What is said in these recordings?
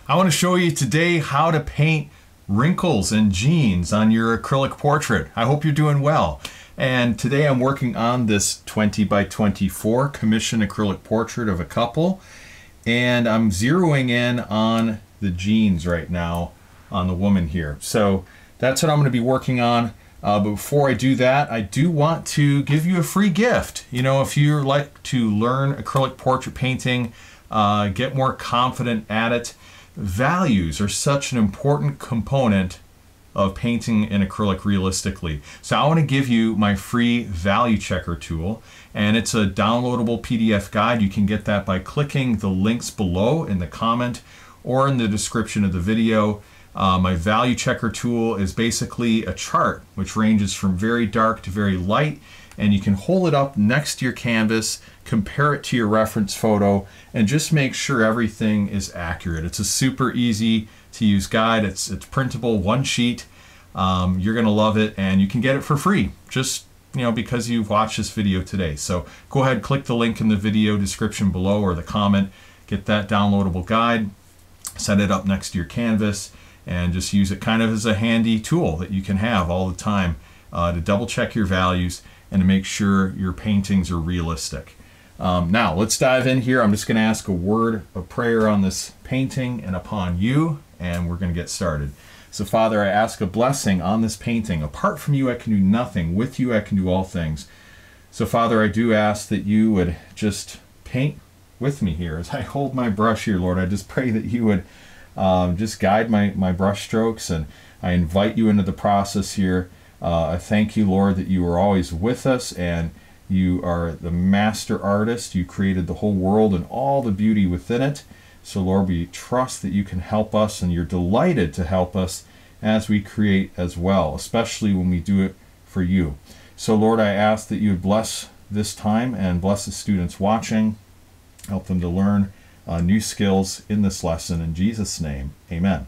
I want to show you today how to paint wrinkles and jeans on your acrylic portrait. I hope you're doing well. And today I'm working on this 20 by 24 commission acrylic portrait of a couple. And I'm zeroing in on the jeans right now on the woman here. So that's what I'm going to be working on. But before I do that, I do want to give you a free gift. You know, if you like to learn acrylic portrait painting, get more confident at it, values are such an important component of painting in acrylic realistically. So I want to give you my free value checker tool, and it's a downloadable PDF guide. You can get that by clicking the links below in the comment or in the description of the video. My value checker tool is basically a chart which ranges from very dark to very light, and you can hold it up next to your canvas, compare it to your reference photo, and just make sure everything is accurate. It's a super easy to use guide. It's printable, one sheet. You're gonna love it, and you can get it for free just because you've watched this video today. So go ahead, click the link in the video description below or the comment, get that downloadable guide, set it up next to your canvas, and just use it kind of as a handy tool that you can have all the time to double check your values and to make sure your paintings are realistic. Now let's dive in here. I'm just going to ask a word of prayer on this painting and upon you, and we're going to get started. So Father, I ask a blessing on this painting. Apart from you I can do nothing. With you I can do all things. So Father, I do ask that you would just paint with me here as I hold my brush here, Lord. I just pray that you would just guide my brush strokes, and I invite you into the process here. I thank you, Lord, that you are always with us, and you are the master artist. You created the whole world and all the beauty within it. So Lord, we trust that you can help us, and you're delighted to help us as we create as well, especially when we do it for you. So Lord, I ask that you would bless this time and bless the students watching, help them to learn new skills in this lesson. In Jesus' name, amen.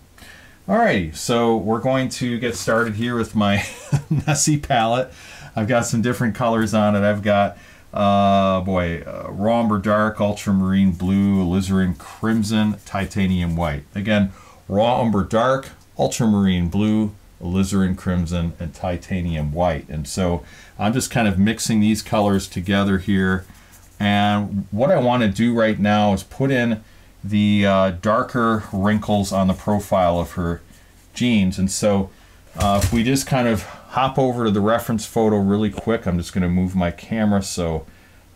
Alrighty, so we're going to get started here with my messy palette. I've got some different colors on it. I've got, raw umber dark, ultramarine blue, alizarin crimson, titanium white. Again, raw umber dark, ultramarine blue, alizarin crimson, and titanium white. And so I'm just kind of mixing these colors together here. And what I want to do right now is put in the darker wrinkles on the profile of her jeans. And so if we just kind of hop over to the reference photo really quick, I'm just going to move my camera, so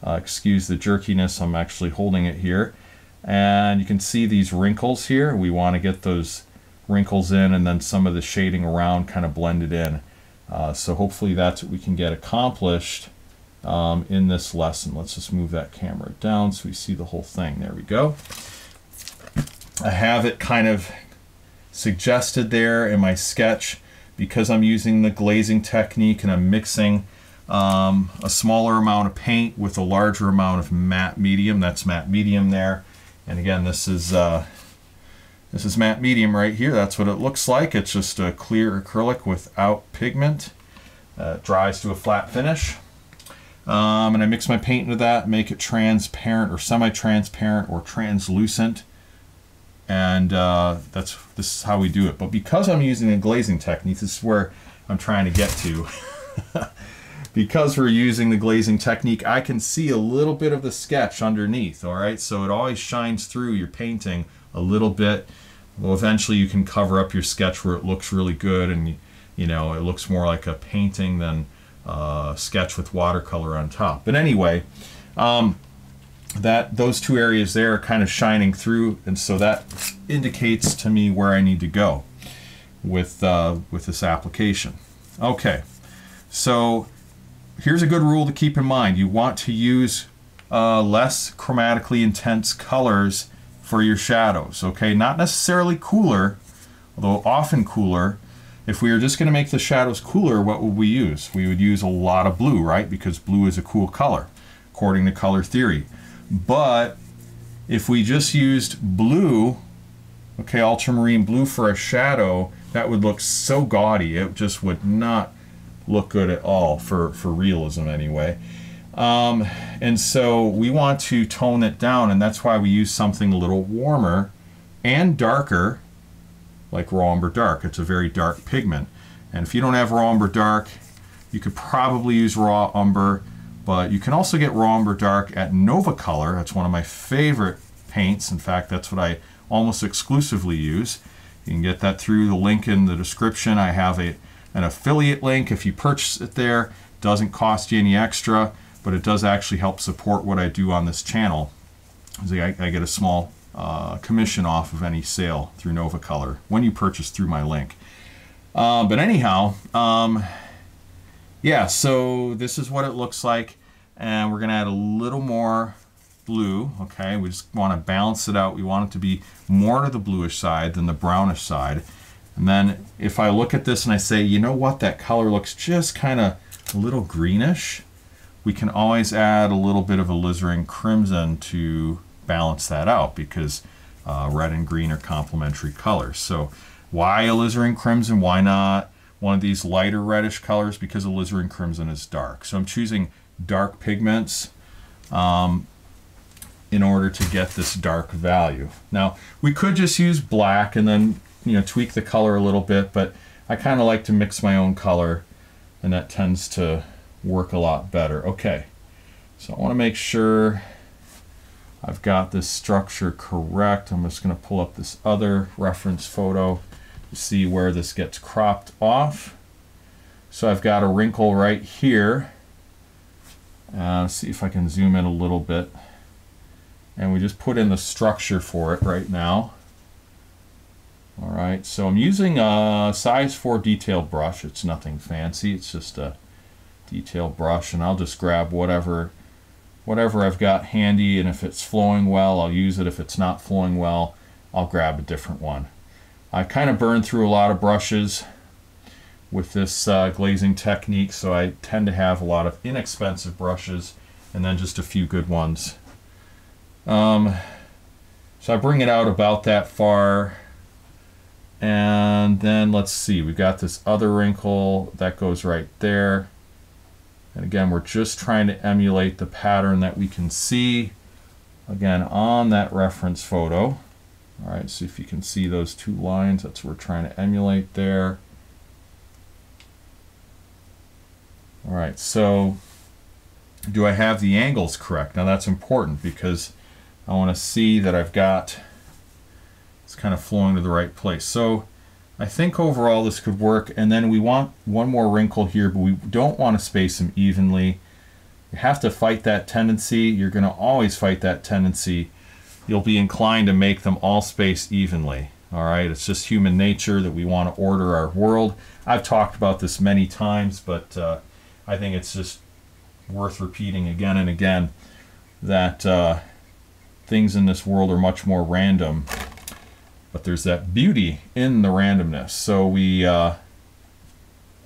excuse the jerkiness, I'm actually holding it here. And you can see these wrinkles here. We want to get those wrinkles in, and then some of the shading around kind of blended in. So hopefully that's what we can get accomplished in this lesson. Let's just move that camera down so we see the whole thing. There we go. I have it kind of suggested there in my sketch because I'm using the glazing technique, and I'm mixing a smaller amount of paint with a larger amount of matte medium. That's matte medium there, and again, this is matte medium right here. That's what it looks like. It's just a clear acrylic without pigment. It dries to a flat finish. And I mix my paint into that, make it transparent or semi-transparent or translucent, and this is how we do it. But because I'm using a glazing technique, this is where I'm trying to get to. Because we're using the glazing technique, I can see a little bit of the sketch underneath, all right? So it always shines through your painting a little bit. Well, eventually you can cover up your sketch where it looks really good, and it looks more like a painting than sketch with watercolor on top. But anyway, those two areas there are kind of shining through, and so that indicates to me where I need to go with this application. Okay, so here's a good rule to keep in mind. You want to use less chromatically intense colors for your shadows. Okay, not necessarily cooler, although often cooler. If we were just going to make the shadows cooler, what would we use? We would use a lot of blue, right? Because blue is a cool color, according to color theory. But if we just used blue, okay, ultramarine blue for a shadow, that would look so gaudy. It just would not look good at all for realism anyway. And so we want to tone it down, and that's why we use something a little warmer and darker, like raw umber dark. It's a very dark pigment. And if you don't have raw umber dark, you could probably use raw umber, but you can also get raw umber dark at Nova Color. That's one of my favorite paints. In fact, that's what I almost exclusively use. You can get that through the link in the description. I have an affiliate link. If you purchase it there, it doesn't cost you any extra, but it does actually help support what I do on this channel. I get a small commission off of any sale through Nova Color when you purchase through my link. But anyhow, yeah, so this is what it looks like, and we're going to add a little more blue. Okay, we just want to balance it out. We want it to be more to the bluish side than the brownish side. And then if I look at this and I say, you know what, that color looks just kind of a little greenish, we can always add a little bit of alizarin crimson to balance that out, because red and green are complementary colors. So why alizarin crimson? Why not one of these lighter reddish colors? Because alizarin crimson is dark. So I'm choosing dark pigments in order to get this dark value. Now, we could just use black and then, you know, tweak the color a little bit, but I kind of like to mix my own color, and that tends to work a lot better. Okay, so I want to make sure I've got this structure correct. I'm just going to pull up this other reference photo to see where this gets cropped off. So I've got a wrinkle right here. See if I can zoom in a little bit. And we just put in the structure for it right now. All right, so I'm using a size 4 detail brush. It's nothing fancy, it's just a detail brush, and I'll just grab whatever I've got handy, and if it's flowing well, I'll use it. If it's not flowing well, I'll grab a different one. I kind of burned through a lot of brushes with this glazing technique, so I tend to have a lot of inexpensive brushes and then just a few good ones. So I bring it out about that far, and then let's see, we've got this other wrinkle that goes right there. And again, we're just trying to emulate the pattern that we can see again on that reference photo. All right, see if you can see those two lines. That's what we're trying to emulate there. All right, so do I have the angles correct? Now that's important, because I want to see that I've got it's kind of flowing to the right place. So I think overall this could work, and then we want one more wrinkle here, but we don't want to space them evenly. You have to fight that tendency. You're going to always fight that tendency. You'll be inclined to make them all spaced evenly. All right, it's just human nature that we want to order our world. I've talked about this many times, but I think it's just worth repeating again and again that things in this world are much more random, but there's that beauty in the randomness. So we want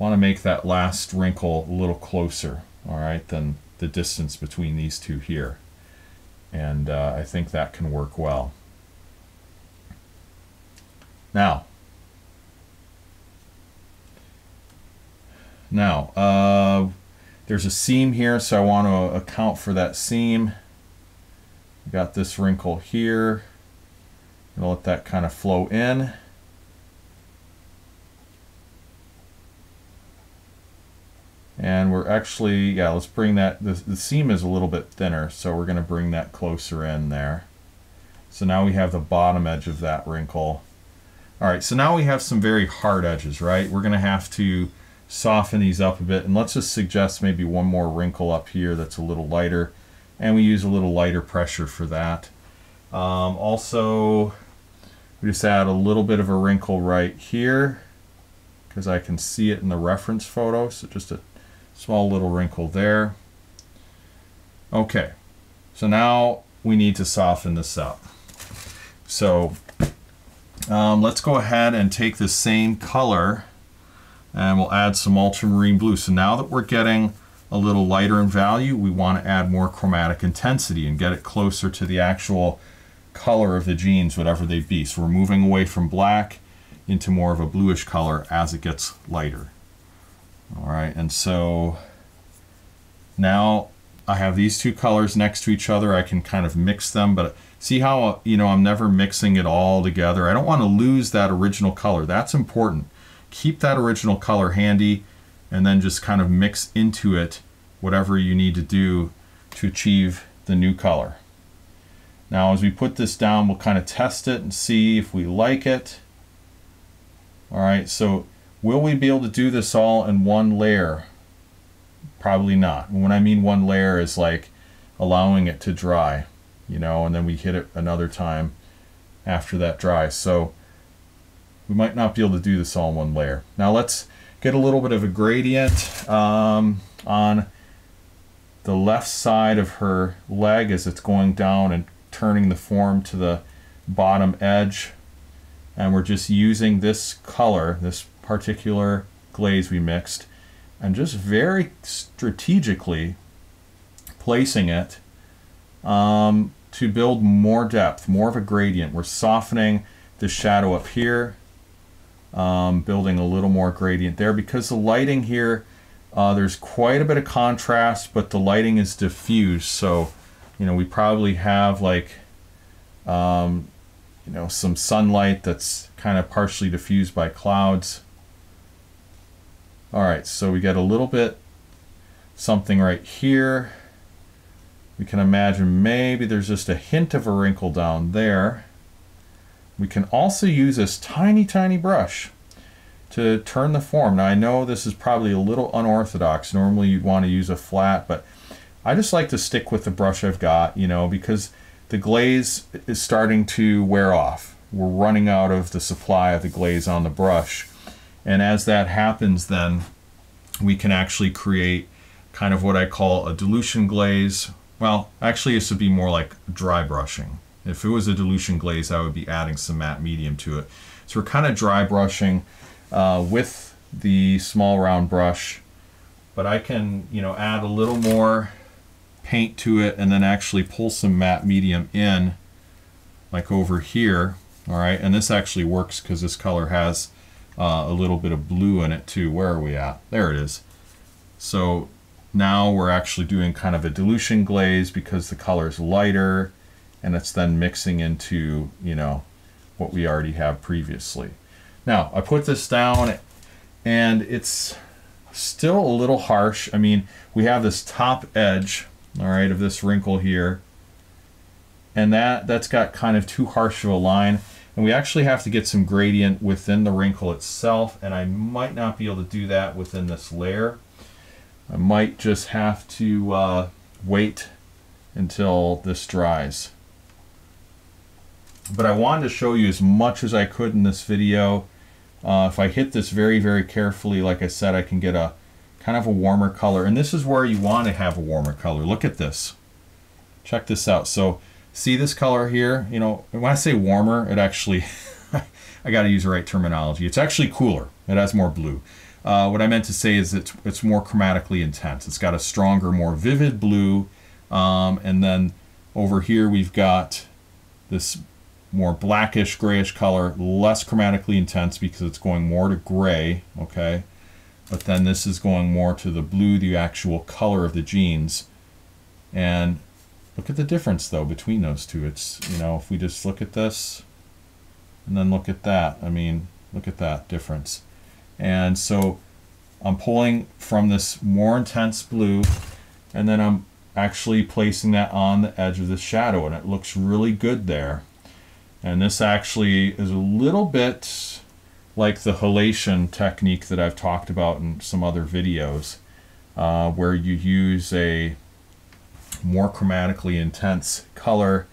to make that last wrinkle a little closer, all right, than the distance between these two here. And I think that can work well. Now, there's a seam here, so I want to account for that seam. Got this wrinkle here. I'll let that kind of flow in. And we're actually, yeah, let's bring that, the seam is a little bit thinner, so we're going to bring that closer in there. So now we have the bottom edge of that wrinkle. All right, so now we have some very hard edges, right? We're going to have to soften these up a bit, and let's just suggest maybe one more wrinkle up here that's a little lighter, and we use a little lighter pressure for that. Also, we just add a little bit of a wrinkle right here because I can see it in the reference photo, so just a small little wrinkle there. Okay, so now we need to soften this up. So let's go ahead and take the same color and we'll add some ultramarine blue. So now that we're getting a little lighter in value, we want to add more chromatic intensity and get it closer to the actual color of the jeans, whatever they be. So we're moving away from black into more of a bluish color as it gets lighter. All right, and so now I have these two colors next to each other. I can kind of mix them, but see how, you know, I'm never mixing it all together. I don't want to lose that original color. That's important. Keep that original color handy and then just kind of mix into it whatever you need to do to achieve the new color. Now as we put this down, we'll kind of test it and see if we like it. All right, so will we be able to do this all in one layer? Probably not. And when I mean one layer is like allowing it to dry, you know, and then we hit it another time after that dries. So we might not be able to do this all in one layer. Now let's get a little bit of a gradient on the left side of her leg as it's going down and turning the form to the bottom edge. And we're just using this color, this particular glaze we mixed, and just very strategically placing it to build more depth, more of a gradient. We're softening the shadow up here, building a little more gradient there because the lighting here, there's quite a bit of contrast, but the lighting is diffused. So, you know, we probably have like, you know, some sunlight that's kind of partially diffused by clouds. All right, so we get a little bit something right here. We can imagine maybe there's just a hint of a wrinkle down there. We can also use this tiny, tiny brush to turn the form. Now I know this is probably a little unorthodox. Normally you'd want to use a flat, but I just like to stick with the brush I've got, you know, because the glaze is starting to wear off. We're running out of the supply of the glaze on the brush. And as that happens, then we can actually create kind of what I call a dilution glaze. Well, actually this would be more like dry brushing. If it was a dilution glaze, I would be adding some matte medium to it. So we're kind of dry brushing with the small round brush, but I can, you know, add a little more paint to it and then actually pull some matte medium in, like over here. All right, and this actually works because this color has a little bit of blue in it too. Where are we at? There it is. So now we're actually doing kind of a dilution glaze because the color is lighter and it's then mixing into, you know, what we already have previously. Now I put this down and it's still a little harsh. I mean, we have this top edge, all right, of this wrinkle here, and that's got kind of too harsh of a line, and we actually have to get some gradient within the wrinkle itself, and I might not be able to do that within this layer. I might just have to wait until this dries. But I wanted to show you as much as I could in this video. If I hit this very, very carefully, like I said, I can get a kind of a warmer color, and this is where you want to have a warmer color. Look at this. Check this out. So see this color here? You know, when I say warmer, it actually, I got to use the right terminology. It's actually cooler. It has more blue. What I meant to say is it's more chromatically intense. It's got a stronger, more vivid blue, and then over here we've got this more blackish, grayish color, less chromatically intense because it's going more to gray, okay? But then this is going more to the blue, the actual color of the jeans. And look at the difference though between those two. It's, you know, if we just look at this and then look at that, I mean, look at that difference. And so I'm pulling from this more intense blue and then I'm actually placing that on the edge of the shadow, and it looks really good there. And this actually is a little bit like the halation technique that I've talked about in some other videos, where you use a more chromatically intense color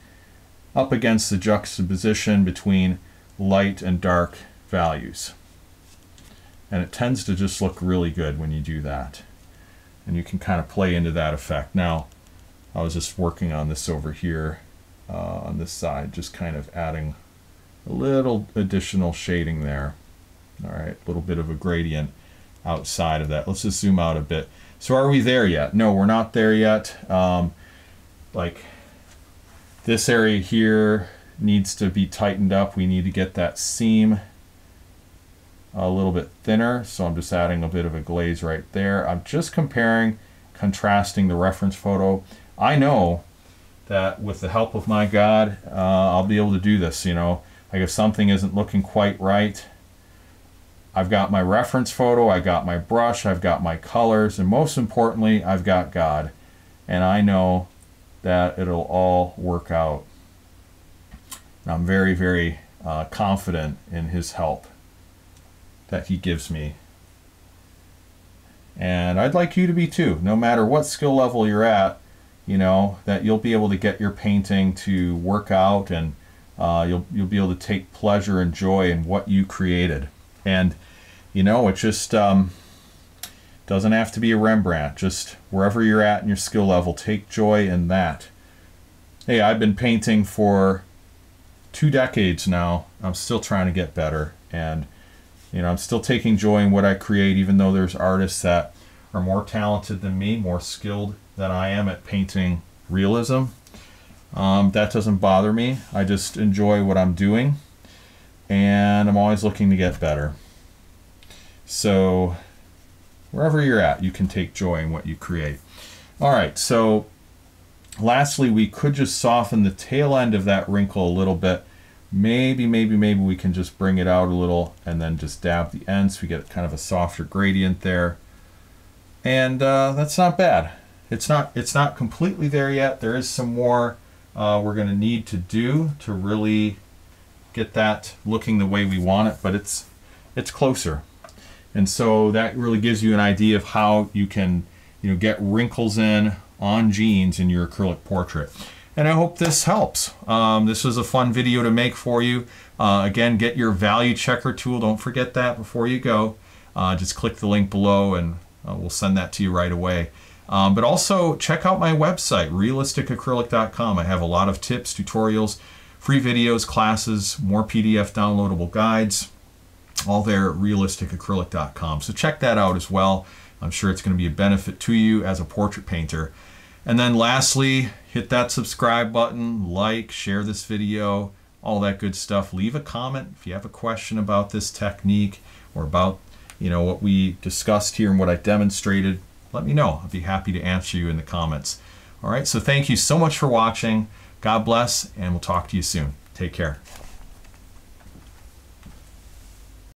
up against the juxtaposition between light and dark values. And it tends to just look really good when you do that. And you can kind of play into that effect. Now, I was just working on this over here on this side, just kind of adding a little additional shading there. All right, a little bit of a gradient outside of that. Let's just zoom out a bit. So are we there yet? No, we're not there yet. Like this area here needs to be tightened up. We need to get that seam a little bit thinner. So I'm just adding a bit of a glaze right there. I'm just comparing contrasting the reference photo. I know that with the help of my God, I'll be able to do this. You know, like if something isn't looking quite right, I've got my reference photo, I got my brush, I've got my colors, and most importantly, I've got God. And I know that it'll all work out. I'm very, very confident in His help that He gives me. And I'd like you to be too, no matter what skill level you're at, you know, that you'll be able to get your painting to work out, and you'll be able to take pleasure and joy in what you created. And you know, it just doesn't have to be a Rembrandt. Just wherever you're at in your skill level, take joy in that. Hey, I've been painting for 2 decades now. I'm still trying to get better, and you know, I'm still taking joy in what I create, even though there's artists that are more talented than me, more skilled than I am at painting realism. That doesn't bother me. I just enjoy what I'm doing, and I'm always looking to get better. So wherever you're at, you can take joy in what you create. All right, so lastly, we could just soften the tail end of that wrinkle a little bit. Maybe we can just bring it out a little and then just dab the ends so we get kind of a softer gradient there. And that's not bad. It's not completely there yet. There is some more we're going to need to do to really get that looking the way we want it, but it's closer. And so that really gives you an idea of how you can, you know, get wrinkles in on jeans in your acrylic portrait. And I hope this helps. This was a fun video to make for you. Again, get your value checker tool. Don't forget that before you go. Just click the link below and we'll send that to you right away. But also check out my website, realisticacrylic.com. I have a lot of tips, tutorials, free videos, classes, more PDF downloadable guides, all there at realisticacrylic.com. So check that out as well. I'm sure it's going to be a benefit to you as a portrait painter. And then lastly, hit that subscribe button, like, share this video, all that good stuff. Leave a comment if you have a question about this technique or about, you know, what we discussed here and what I demonstrated. Let me know. I'll be happy to answer you in the comments. All right, so thank you so much for watching. God bless, and we'll talk to you soon. Take care.